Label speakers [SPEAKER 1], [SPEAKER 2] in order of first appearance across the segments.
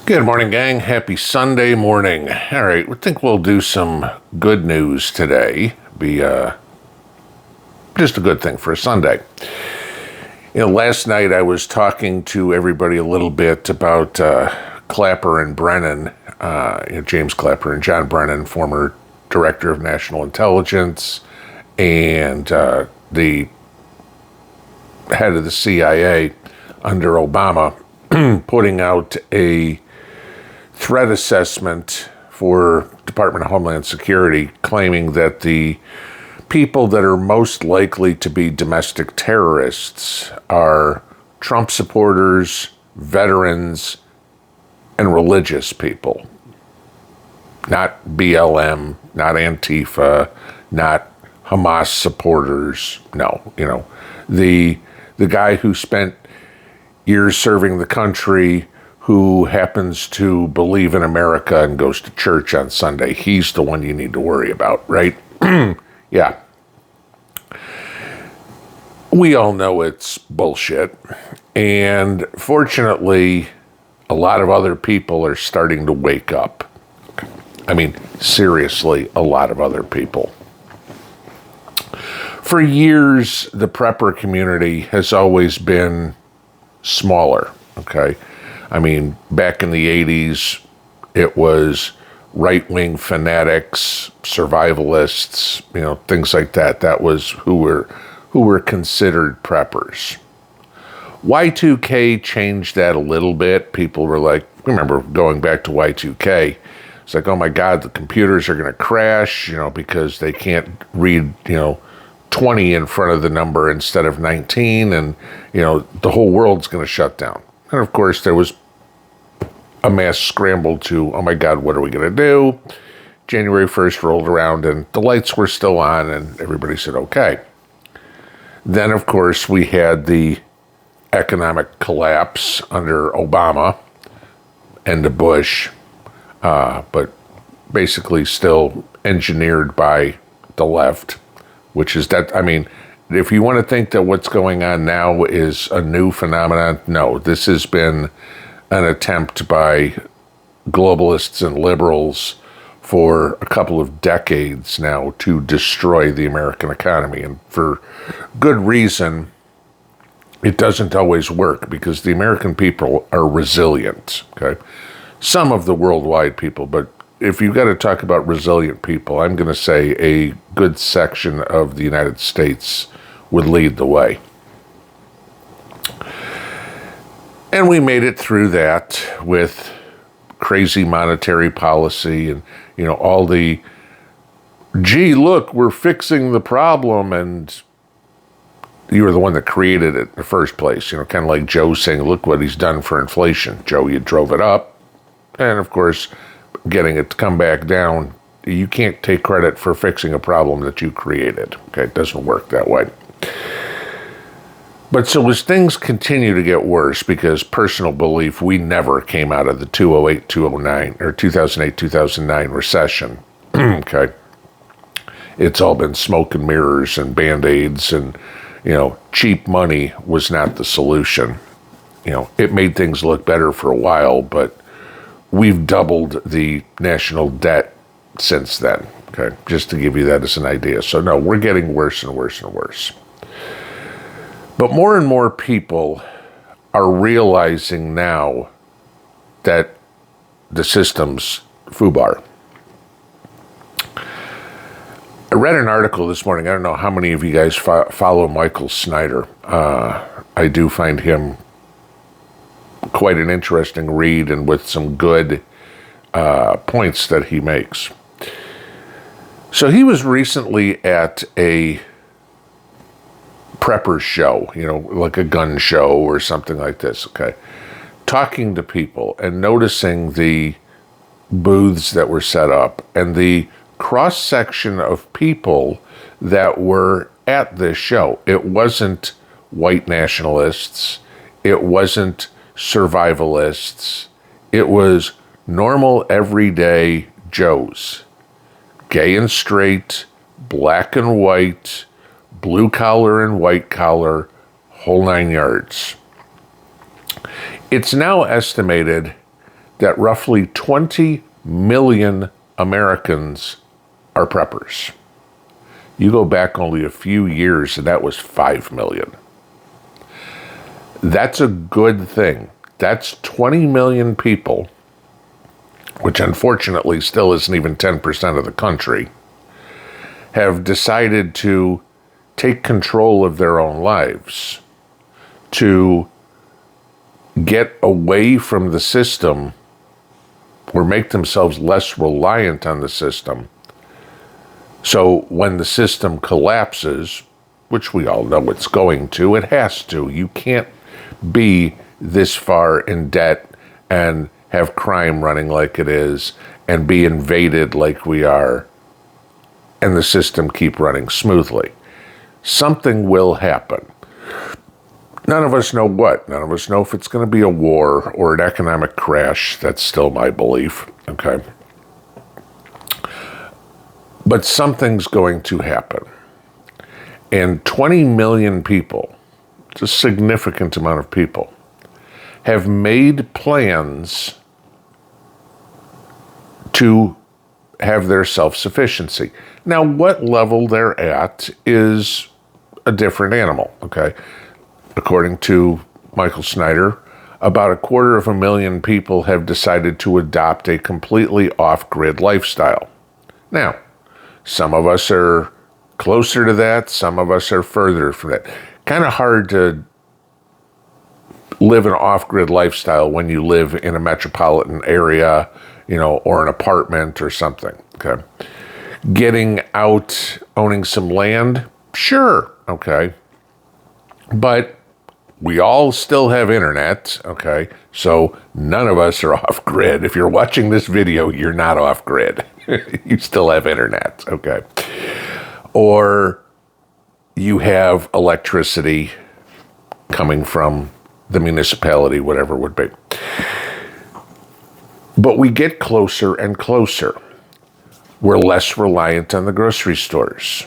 [SPEAKER 1] Good morning, gang. Happy Sunday morning. All right, we think we'll do some good news today. Be just a good thing for a Sunday. Last night I was talking to everybody a little bit about Clapper and Brennan, James Clapper and John Brennan, former Director of National Intelligence and the head of the CIA under Obama, putting out a threat assessment for Department of Homeland Security, claiming that the people that are most likely to be domestic terrorists are Trump supporters, veterans, and religious people. Not BLM, not Antifa, not Hamas supporters. No, the guy who spent years serving the country, who happens to believe in America and goes to church on Sunday, he's the one you need to worry about, right? Yeah. We all know it's bullshit. And fortunately, a lot of other people are starting to wake up. I mean, seriously, a lot of other people. For years, the prepper community has always been smaller, okay? I mean, back in the 80s, it was right-wing fanatics, survivalists, things like that. That was who were considered preppers. Y2K changed that a little bit. People were like, remember going back to Y2K, it's like, oh my God, the computers are going to crash, because they can't read, 20 in front of the number instead of 19, and, the whole world's going to shut down. And of course, there was a mass scramble to, oh my God, what are we going to do? January 1st rolled around and the lights were still on and everybody said, okay. Then, of course, we had the economic collapse under Obama and the Bush, but basically still engineered by the left, which is that, if you want to think that what's going on now is a new phenomenon, no, this has been an attempt by globalists and liberals for a couple of decades now to destroy the American economy. And for good reason, it doesn't always work because the American people are resilient, okay? Some of the worldwide people, but if you've got to talk about resilient people, I'm going to say a good section of the United States would lead the way. And we made it through that with crazy monetary policy and, all the, gee, look, we're fixing the problem, and you were the one that created it in the first place. Kind of like Joe saying, look what he's done for inflation. Joe, you drove it up. And of course, getting it to come back down, you can't take credit for fixing a problem that you created. Okay, it doesn't work that way. But so as things continue to get worse, because personal belief, we never came out of the 2008-2009 or 2008-2009 recession. Okay, it's all been smoke and mirrors and Band-Aids, and cheap money was not the solution. It made things look better for a while, but we've doubled the national debt since then. Okay, just to give you that as an idea. So no, we're getting worse and worse and worse. But more and more people are realizing now that the system's FUBAR. I read an article this morning. I don't know how many of you guys follow Michael Snyder. I do find him quite an interesting read and with some good points that he makes. So he was recently at a prepper show, like a gun show or something like this, okay? Talking to people and noticing the booths that were set up and the cross-section of people that were at this show. It wasn't white nationalists. It wasn't survivalists. It was normal, everyday Joes. Gay and straight, black and white, blue collar and white collar, whole nine yards. It's now estimated that roughly 20 million Americans are preppers. You go back only a few years and that was 5 million. That's a good thing. That's 20 million people, which unfortunately still isn't even 10% of the country, have decided to take control of their own lives, to get away from the system or make themselves less reliant on the system. So when the system collapses, which we all know it's going to, it has to. You can't be this far in debt and have crime running like it is and be invaded like we are and the system keep running smoothly. Something will happen. None of us know what. None of us know if it's going to be a war or an economic crash. That's still my belief, okay? But something's going to happen. And 20 million people, it's a significant amount of people, have made plans to have their self-sufficiency. Now, what level they're at is a different animal, okay? According to Michael Snyder, about 250,000 people have decided to adopt a completely off-grid lifestyle. Now, some of us are closer to that, some of us are further from that. Kind of hard to live an off-grid lifestyle when you live in a metropolitan area, or an apartment or something, okay? Getting out, owning some land, sure, okay? But we all still have internet, okay? So none of us are off-grid. If you're watching this video, you're not off-grid. You still have internet, okay? Or you have electricity coming from the municipality, whatever it would be. But we get closer and closer. We're less reliant on the grocery stores.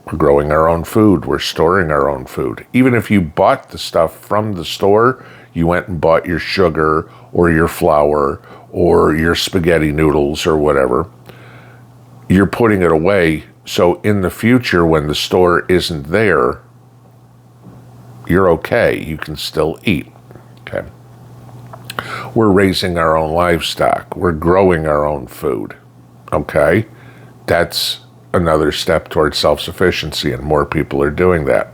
[SPEAKER 1] We're growing our own food. We're storing our own food. Even if you bought the stuff from the store, you went and bought your sugar or your flour or your spaghetti noodles or whatever, you're putting it away. So in the future, when the store isn't there, you're okay. You can still eat, okay? We're raising our own livestock. We're growing our own food, okay? That's another step towards self-sufficiency, and more people are doing that.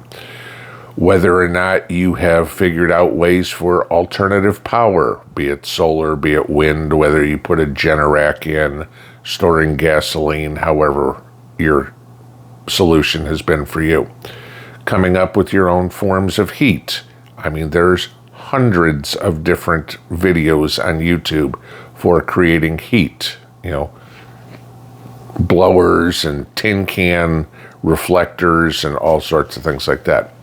[SPEAKER 1] Whether or not you have figured out ways for alternative power, be it solar, be it wind, whether you put a Generac in, storing gasoline, however your solution has been for you. Coming up with your own forms of heat. I mean, there's hundreds of different videos on YouTube for creating heat, blowers and tin can reflectors and all sorts of things like that.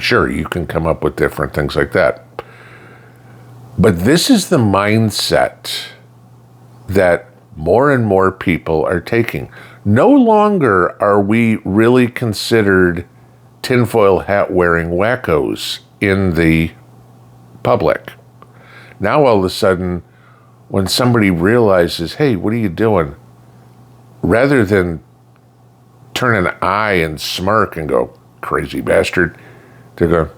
[SPEAKER 1] Sure, you can come up with different things like that. But this is the mindset that more and more people are taking. No longer are we really considered tinfoil hat wearing wackos in the public. Now all of a sudden, when somebody realizes, hey, what are you doing? Rather than turn an eye and smirk and go, crazy bastard, they go,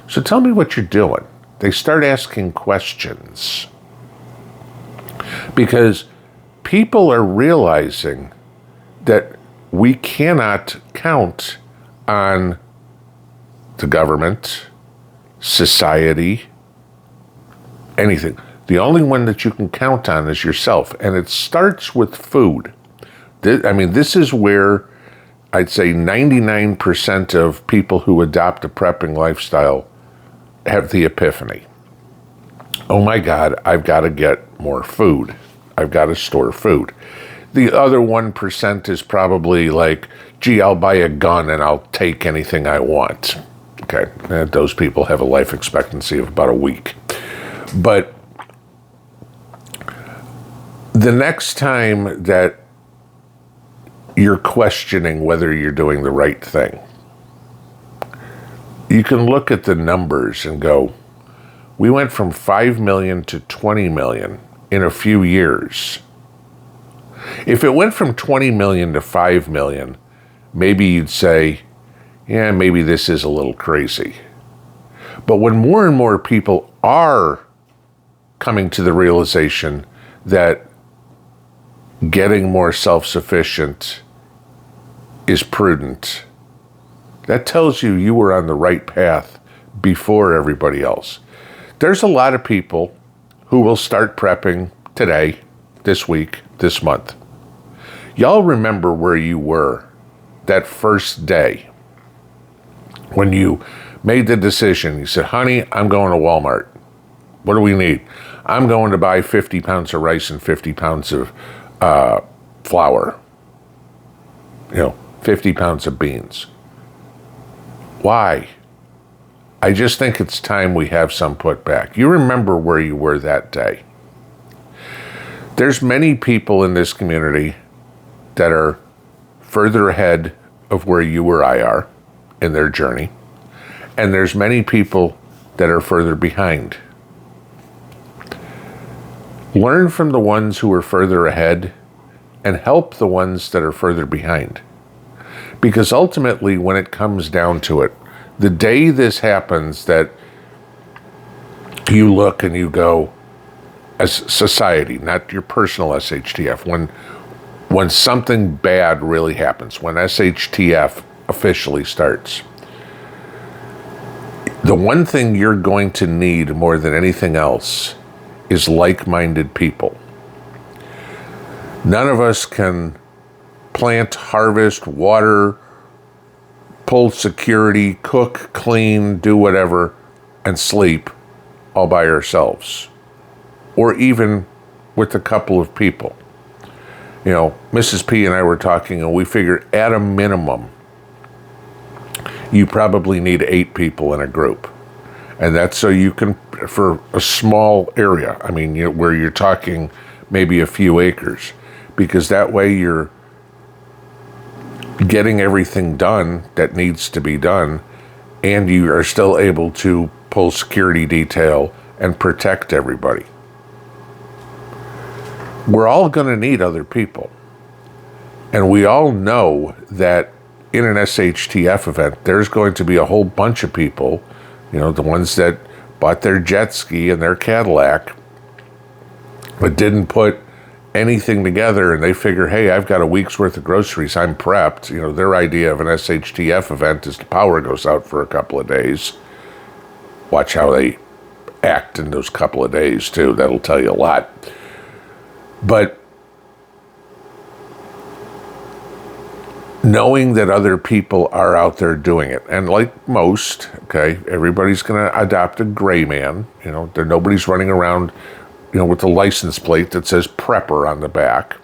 [SPEAKER 1] so tell me what you're doing. They start asking questions. Because people are realizing that we cannot count on the government, society, anything. The only one that you can count on is yourself, and it starts with food. This is where I'd say 99% of people who adopt a prepping lifestyle have the epiphany. Oh my God, I've got to get more food. I've got to store food. The other 1% is probably like, gee, I'll buy a gun and I'll take anything I want. Okay, those people have a life expectancy of about a week. But the next time that you're questioning whether you're doing the right thing, you can look at the numbers and go, We went from 5 million to 20 million in a few years. If it went from 20 million to 5 million, maybe you'd say, yeah, maybe this is a little crazy. But when more and more people are coming to the realization that getting more self-sufficient is prudent, that tells you you were on the right path before everybody else. There's a lot of people who will start prepping today, this week, this month. Y'all remember where you were that first day when you made the decision. You said, honey, I'm going to Walmart. What do we need? I'm going to buy 50 pounds of rice and 50 pounds of flour. 50 pounds of beans. Why? I just think it's time we have some put back. You remember where you were that day. There's many people in this community that are further ahead of where you or I are in their journey. And there's many people that are further behind. Learn from the ones who are further ahead and help the ones that are further behind. Because ultimately, when it comes down to it, the day this happens, that you look and you go, as society, not your personal SHTF, when something bad really happens, when SHTF officially starts, the one thing you're going to need more than anything else is like-minded people. None of us can plant, harvest, water, pull security, cook, clean, do whatever, and sleep all by ourselves, or even with a couple of people. Mrs. P and I were talking, and we figured at a minimum, you probably need 8 people in a group. And that's so you can, for a small area, where you're talking maybe a few acres, because that way you're getting everything done that needs to be done, and you are still able to pull security detail and protect everybody. We're all going to need other people. And we all know that in an SHTF event, there's going to be a whole bunch of people, the ones that bought their jet ski and their Cadillac, but didn't put anything together, and they figure, hey, I've got a week's worth of groceries, I'm prepped. Their idea of an SHTF event is the power goes out for a couple of days. Watch how they act in those couple of days, too. That'll tell you a lot. But knowing that other people are out there doing it, and like most, everybody's going to adopt a gray man. Nobody's running around, with a license plate that says prepper on the back.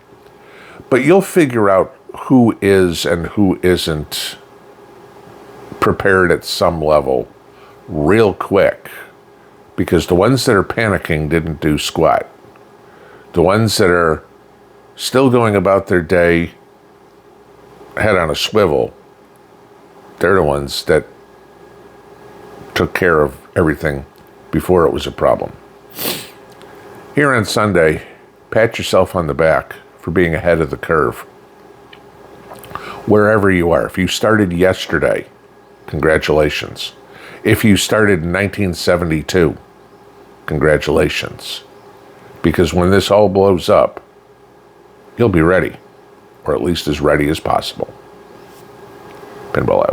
[SPEAKER 1] But you'll figure out who is and who isn't prepared at some level real quick, because the ones that are panicking didn't do squat. The ones that are still going about their day head on a swivel, they're the ones that took care of everything before it was a problem. Here on Sunday, pat yourself on the back for being ahead of the curve. Wherever you are. If you started yesterday, congratulations. If you started in 1972, congratulations. Because when this all blows up, you'll be ready, or at least as ready as possible. Pinball out.